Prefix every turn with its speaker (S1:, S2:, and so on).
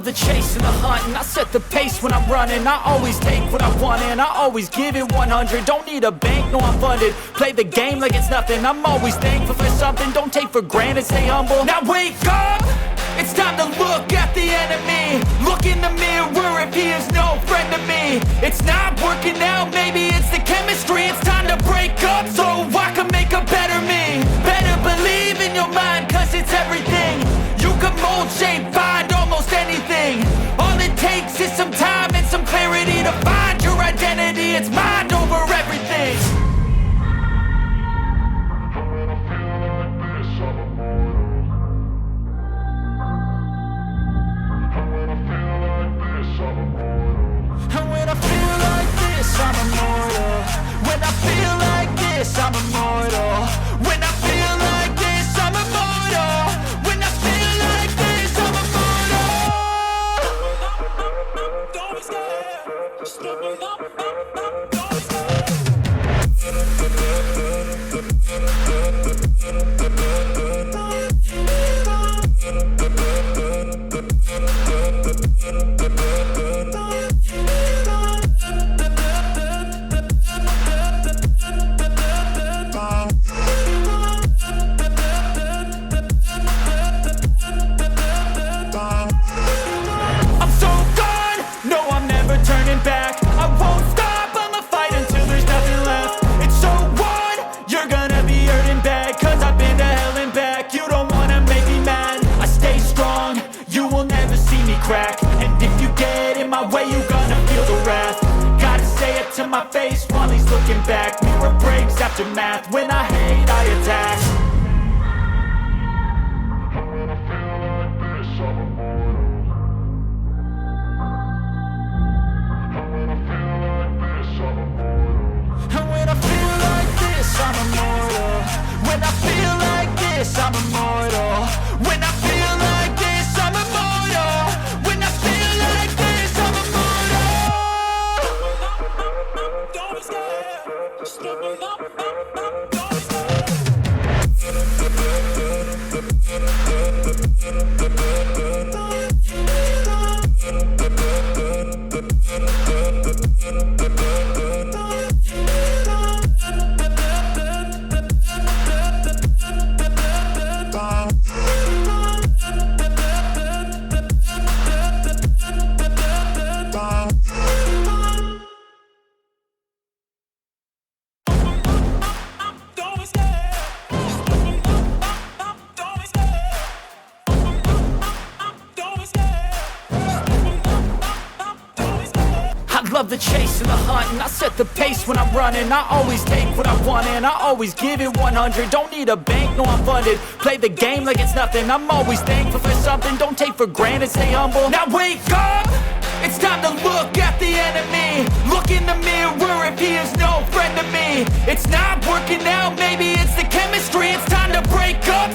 S1: the chase and the hunt, and I set the pace when I'm running. I always take what I want and I always give it 100. Don't need a bank, no I'm funded. Play the game like it's nothing. I'm always thankful for something. Don't take for granted, stay humble. Now wake up! It's time to look at the enemy. Look in the mirror if he is no friend to me. It's not working out, maybe it's the chemistry. It's time to break up so I can make a better me. Better believe in your mind, cause it's everything. You can mold, shape, find almost anything. All it takes is some time and some clarity to find your identity. It's mind over everything. And when I feel like this, I'm immortal. When I feel like this, I'm immortal. When I feel like this, I'm immortal. When I feel like this, I'm immortal. Don't be scared. Stepping up, don't be scared. Turning back, I won't stop, I'ma fight until there's nothing left. It's so on, you're gonna be hurting bad, cause I've been to hell and back. You don't wanna make me mad, I stay strong, you will never see me crack. And if you get in my way, you're gonna feel the wrath. Gotta say it to my face while he's looking back. Mirror breaks after math, when I hate, I attack. I'm immortal. When I feel like this, I'm immortal. When I feel like this, I'm immortal. When I feel like this, I'm immortal. Don't be scared. Stepping up, don't be scared. Love the chase and the hunt, and I set the pace when I'm running. I always take what I want and I always give it 100. Don't need a bank, no I'm funded. Play the game like it's nothing. I'm always thankful for something. Don't take for granted, stay humble. Now wake up! It's time to look at the enemy. Look in the mirror if he is no friend to me. It's not working out, maybe it's the chemistry. It's time to break up